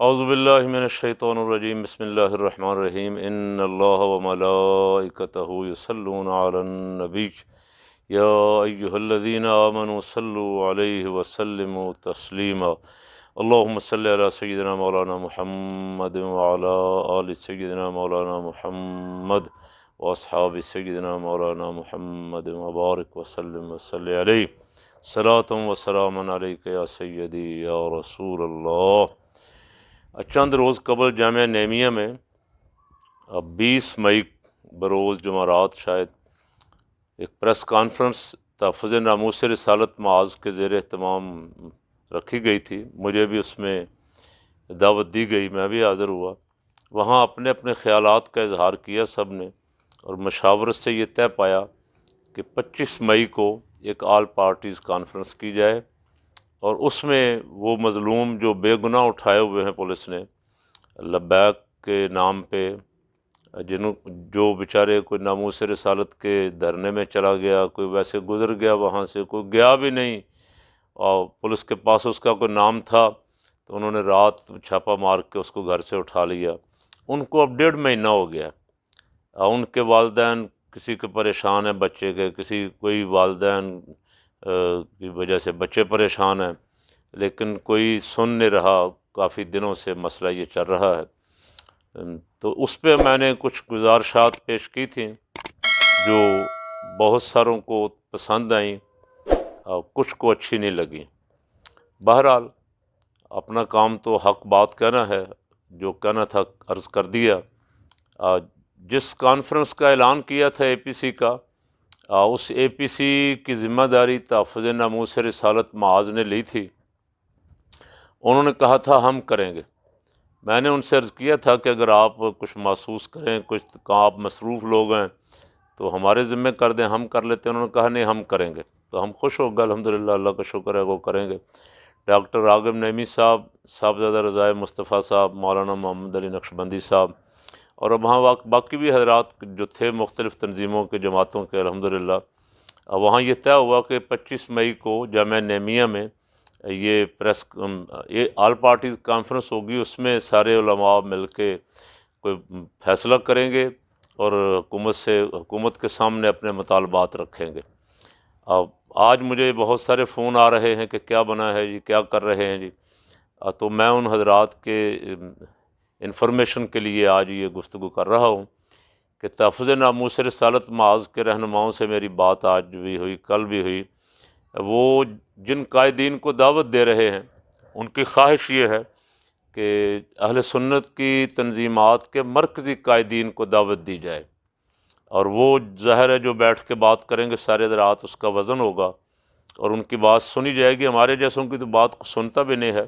अऊज़ु बिल्लाहि मिनश्शैतानिर्रजीम बिस्मिल्लाहिर्रहमानिर्रहीम इन्नल्लाह व मलाइकतहु युसल्लूना अलन नबी या अय्युहल्लज़ीना आमनु सल्लु अलैहि व सल्लिमु तस्लीमा अल्लाहुम्मा सल्लि अला सय्यिदिना मौलाना मुहम्मद व अला आलि सय्यिदिना मौलाना मुहम्मद व अस्हाबि सय्यिदिना मौलाना मुहम्मद व बारिक व सल्लिम व सल्लि अलैहि सलातम व सलामन अलैका या सय्यदी या रसूल अल्लाह। चंद रोज़ कबल जामिया नेमिया में 20 मई बरोज़ जुमारात शायद एक प्रेस कॉन्फ्रेंस तहफ़्फ़ुज़ नामूस रिसालत मआज़ के ज़ेर एहतमाम रखी गई थी। मुझे भी उसमें दावत दी गई, मैं भी हाज़िर हुआ। वहाँ अपने अपने ख़यालात का इजहार किया सब ने, और मशावरत से ये तय पाया कि 25 मई को एक आल पार्टीज़ कॉन्फ्रेंस की जाए, और उसमें वो मज़लूम जो बेगुनाह उठाए हुए हैं पुलिस ने लब्बैक के नाम पे, जो बेचारे कोई नामूस रिसालत के धरने में चला गया, कोई वैसे गुज़र गया वहाँ से, कोई गया भी नहीं और पुलिस के पास उसका कोई नाम था तो उन्होंने रात छापा मार के उसको घर से उठा लिया। उनको अब 1.5 महीना हो गया। उनके वालिदैन किसी के परेशान है बच्चे के, किसी कोई वालिदैन की वजह से बच्चे परेशान हैं, लेकिन कोई सुन नहीं रहा। काफ़ी दिनों से मसला ये चल रहा है। तो उस पर मैंने कुछ गुज़ारिशात पेश की थी जो बहुत सारों को पसंद आई और कुछ को अच्छी नहीं लगी। बहरहाल अपना काम तो हक बात कहना है, जो कहना था अर्ज़ कर दिया। जिस कॉन्फ्रेंस का ऐलान किया था एपीसी का, उस एपीसी की ज़िम्मेदारी तहफ़्फ़ुज़ नामूस रिसालत मआज़ ने ली थी। उन्होंने कहा था हम करेंगे। मैंने उनसे अर्ज़ किया था कि अगर आप कुछ महसूस करें, कुछ आप मसरूफ़ लोग हैं तो हमारे ज़िम्मे कर दें, हम कर लेते हैं। उन्होंने कहा नहीं हम करेंगे, तो हम खुश हो गए, अल्हम्दुलिल्लाह, अल्लाह का शुक्र है वो करेंगे। डॉक्टर राग़िब नईमी साहब, साहबज़ादा रज़ाए मुस्तफ़ा साहब, मौलाना मोहम्मद अली नक्शबंदी साहब, और वहाँ बाकी भी हज़रात जो थे मुख्तलिफ़ तंजीमों के, जमातों के, अल्हम्दुलिल्लाह। वहाँ ये तय हुआ कि 25 मई को जामिया नेमिया में ये आल पार्टीज़ कॉन्फ्रेंस होगी। उसमें सारे उलमा मिल के कोई फ़ैसला करेंगे और हुकूमत के सामने अपने मुतालबात रखेंगे। अब आज मुझे बहुत सारे फ़ोन आ रहे हैं कि क्या बना है जी, क्या कर रहे हैं जी। तो मैं उन हज़रात के इंफॉर्मेशन के लिए आज ये गुफ्तगू कर रहा हूँ कि तहफ़्फ़ुज़ नामूस रिसालत मआज़ के रहनुमाओं से मेरी बात आज भी हुई, कल भी हुई। वो जिन कायदीन को दावत दे रहे हैं उनकी ख्वाहिश ये है कि अहले सुन्नत की तंजीमात के मरकज़ी कायदीन को दावत दी जाए, और वो ज़ाहिर है जो बैठ के बात करेंगे सारे रात उसका वज़न होगा और उनकी बात सुनी जाएगी। हमारे जैसों की तो बात को सुनता भी नहीं है,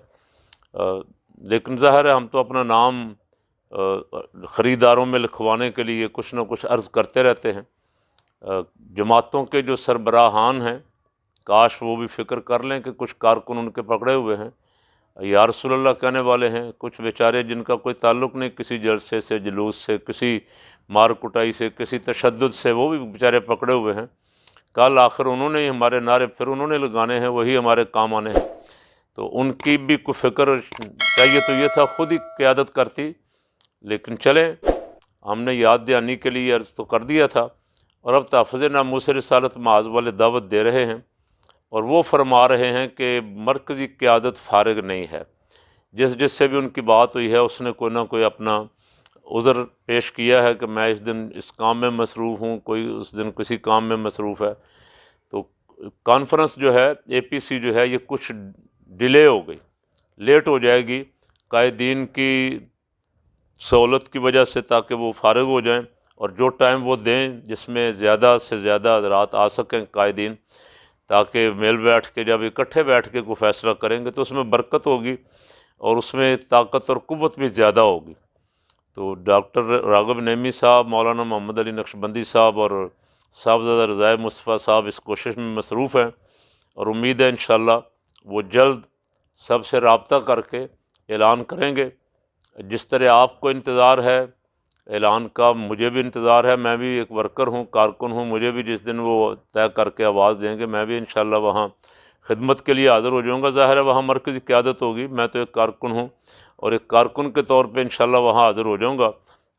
लेकिन ज़ाहिर है हम तो अपना नाम ख़रीदारों में लिखवाने के लिए कुछ न कुछ अर्ज़ करते रहते हैं। जमातों के जो सरबराहान हैं, काश वो भी फ़िक्र कर लें कि कुछ कारकुन उनके पकड़े हुए हैं, या रसूलुल्लाह कहने वाले हैं, कुछ बेचारे जिनका कोई ताल्लुक़ नहीं किसी जलसे से, जुलूस से, किसी मार कुटाई से, किसी तशद्दुद से, वो भी बेचारे पकड़े हुए हैं। कल आखिर उन्होंने ही हमारे नारे फिर उन्होंने लगाने हैं, वही हमारे काम आने हैं। तो उनकी भी कोई फ़िक्र चाहिए तो ये था खुद ही क़यादत करती, लेकिन चलें, हमने याद दहानी के लिए अर्ज़ तो कर दिया था। और अब तहफ़्फ़ुज़ नामूस रिसालत मआज़ वाले दावत दे रहे हैं और वो फरमा रहे हैं कि मरकज़ी क़यादत फ़ारिग नहीं है। जिससे भी उनकी बात हुई है उसने कोई ना कोई अपना उज़र पेश किया है कि मैं इस दिन इस काम में मसरूफ़ हूँ, कोई उस दिन किसी काम में मसरूफ़ है। तो कॉन्फ्रेंस जो है, एपीसी जो है, ये कुछ डिले हो गई, लेट हो जाएगी कायदीन की सहूलत की वजह से, ताकि वो फ़ारिग हो जाएं और जो टाइम वो दें जिसमें ज़्यादा से ज़्यादा रात आ सकें कायदीन, ताकि मेल बैठ के जब इकट्ठे बैठ के कोई फ़ैसला करेंगे तो उसमें बरकत होगी और उसमें ताकत और क़ुव्वत भी ज़्यादा होगी। तो डॉक्टर राग़िब नईमी साहब, मौलाना मोहम्मद अली नक्शबंदी साहब और साहबज़ादा रज़ाए मुस्तफ़ा साहब इस कोशिश में मसरूफ़ हैं, और उम्मीद है इंशाअल्लाह वो जल्द सबसे राब्ता करके ऐलान करेंगे। जिस तरह आपको इंतज़ार है ऐलान का, मुझे भी इंतज़ार है। मैं भी एक वर्कर हूँ, कारकुन हूँ। मुझे भी जिस दिन वो तय करके आवाज़ देंगे मैं भी इंशाअल्लाह वहाँ खिदमत के लिए हाज़िर हो जाऊँगा। ज़ाहिर है वहाँ मरकज़ी क़यादत होगी, मैं तो एक कारकुन हूँ। اور ایک کارکن کے طور پہ انشاءاللہ وہاں حاضر ہو جاؤں گا،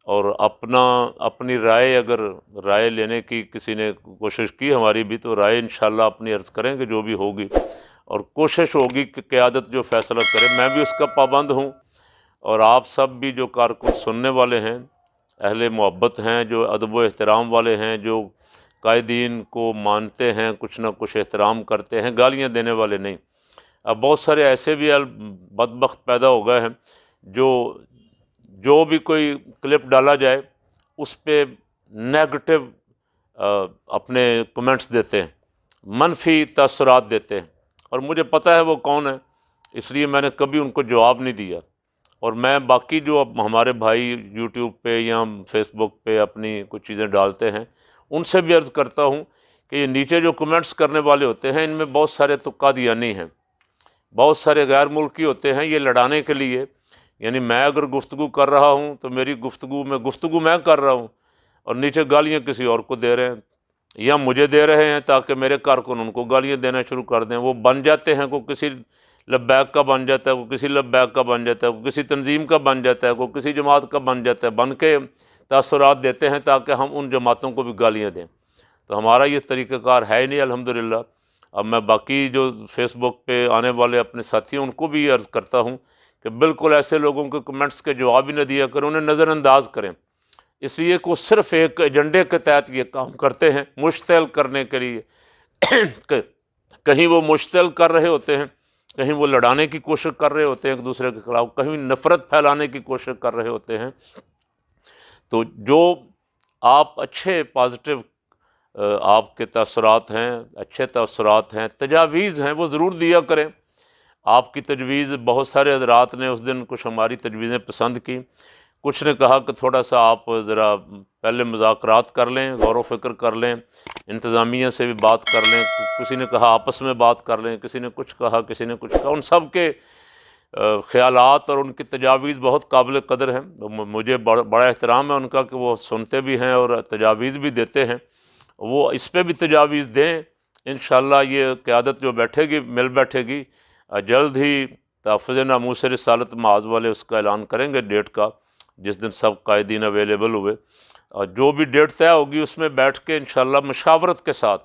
اور اپنی رائے، اگر رائے لینے کی کسی نے کوشش کی ہماری بھی، تو رائے انشاءاللہ اپنی عرض کریں گے جو بھی ہوگی، اور کوشش ہوگی کہ قیادت جو فیصلہ کرے میں بھی اس کا پابند ہوں، اور آپ سب بھی جو کارکن سننے والے ہیں، اہل محبت ہیں، جو ادب و احترام والے ہیں، جو قائدین کو مانتے ہیں، کچھ نہ کچھ احترام کرتے ہیں، گالیاں دینے والے نہیں۔ اب بہت سارے ایسے بھی بدبخت پیدا ہو گئے ہیں جو بھی کوئی کلپ ڈالا جائے اس پہ نیگیٹو اپنے کمنٹس دیتے ہیں، منفی تاثرات دیتے ہیں، اور مجھے پتہ ہے وہ کون ہے، اس لیے میں نے کبھی ان کو جواب نہیں دیا۔ اور میں باقی جو اب ہمارے بھائی یوٹیوب پہ یا فیس بک پہ اپنی کچھ چیزیں ڈالتے ہیں، ان سے بھی عرض کرتا ہوں کہ یہ نیچے جو کمنٹس کرنے والے ہوتے ہیں ان میں بہت سارے تو قادیانی ہیں، بہت سارے غیر ملکی ہوتے ہیں، یہ لڑانے کے لیے، یعنی میں اگر گفتگو کر رہا ہوں تو میری گفتگو میں کر رہا ہوں، اور نیچے گالیاں کسی اور کو دے رہے ہیں، یا مجھے دے رہے ہیں تاکہ میرے کارکن ان کو گالیاں دینا شروع کر دیں۔ وہ بن جاتے ہیں، کوئی کسی لبیک کا بن جاتا ہے، کوئی کسی لبیک کا بن جاتا ہے، کوئی کسی تنظیم کا بن جاتا ہے، کوئی کسی جماعت کا بن جاتا ہے، بن کے تاثرات دیتے ہیں تاکہ ہم ان جماعتوں کو بھی گالیاں دیں۔ تو ہمارا یہ طریقہ کار ہے ہی نہیں الحمدللہ۔ اب میں باقی جو فیس بک پہ آنے والے اپنے ساتھی ہیں ان کو بھی یہ عرض کرتا ہوں کہ بالکل ایسے لوگوں کے کمنٹس کے جواب ہی نہ دیا کریں، انہیں نظر انداز کریں، اس لیے کہ وہ صرف ایک ایجنڈے کے تحت یہ کام کرتے ہیں، مشتعل کرنے کے لیے۔ کہیں وہ مشتعل کر رہے ہوتے ہیں، کہیں وہ لڑانے کی کوشش کر رہے ہوتے ہیں ایک دوسرے کے خلاف، کہیں نفرت پھیلانے کی کوشش کر رہے ہوتے ہیں۔ تو جو آپ اچھے پازیٹیو آپ کے تاثرات ہیں، اچھے تاثرات ہیں، تجاویز ہیں، وہ ضرور دیا کریں۔ آپ کی تجویز، بہت سارے حضرات نے اس دن کچھ ہماری تجویزیں پسند کی، کچھ نے کہا کہ تھوڑا سا آپ ذرا پہلے مذاکرات کر لیں، غور و فکر کر لیں، انتظامیہ سے بھی بات کر لیں، کسی نے کہا آپس میں بات کر لیں، کسی نے کچھ کہا، کسی نے کچھ کہا۔ ان سب کے خیالات اور ان کی تجاویز بہت قابل قدر ہیں، مجھے بڑا احترام ہے ان کا کہ وہ سنتے بھی ہیں اور تجاویز بھی دیتے ہیں۔ وہ اس پہ بھی تجاویز دیں، انشاءاللہ یہ قیادت جو بیٹھے گی، مل بیٹھے گی، جلد ہی تحفظ ناموس رسالت معاذ والے اس کا اعلان کریں گے ڈیٹ کا، جس دن سب قائدین اویلیبل ہوئے، اور جو بھی ڈیٹ طے ہوگی اس میں بیٹھ کے انشاءاللہ مشاورت کے ساتھ،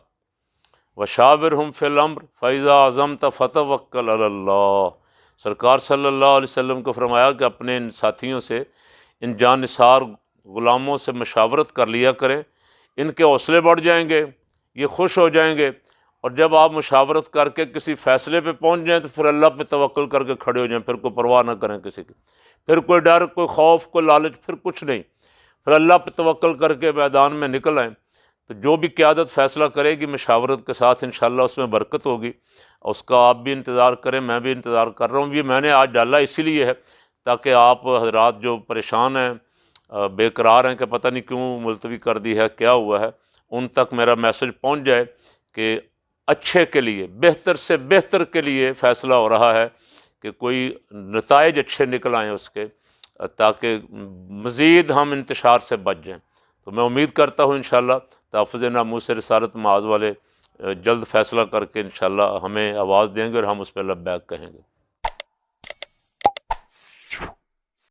وَشَاوِرْهُمْ فِي الْأَمْرِ فَإِذَا عَزَمْتَ فَتَوَكَّلْ عَلَى اللَّهِ۔ سرکار صلی اللہ علیہ وسلم کو فرمایا کہ اپنے ان ساتھیوں سے، ان جان نثار غلاموں سے مشاورت کر لیا کریں، ان کے حوصلے بڑھ جائیں گے، یہ خوش ہو جائیں گے، اور جب آپ مشاورت کر کے کسی فیصلے پہ پہنچ جائیں تو پھر اللہ پہ توکل کر کے کھڑے ہو جائیں، پھر کوئی پرواہ نہ کریں کسی کی، پھر کوئی ڈر، کوئی خوف، کوئی لالچ، پھر کچھ نہیں، پھر اللہ پہ توکل کر کے میدان میں نکل آئیں۔ تو جو بھی قیادت فیصلہ کرے گی مشاورت کے ساتھ، انشاءاللہ اس میں برکت ہوگی، اور اس کا آپ بھی انتظار کریں، میں بھی انتظار کر رہا ہوں۔ یہ میں نے آج ڈالا اسی لیے ہے تاکہ آپ حضرات جو پریشان ہیں، بے قرار ہیں کہ پتہ نہیں کیوں ملتوی کر دی ہے، کیا ہوا ہے، ان تک میرا میسج پہنچ جائے کہ اچھے کے لیے، بہتر سے بہتر کے لیے فیصلہ ہو رہا ہے، کہ کوئی نتائج اچھے نکل آئیں اس کے، تاکہ مزید ہم انتشار سے بچ جائیں۔ تو میں امید کرتا ہوں انشاءاللہ تحفظ ناموس رسالت معاذ والے جلد فیصلہ کر کے انشاءاللہ ہمیں آواز دیں گے اور ہم اس پہ لبیک کہیں گے۔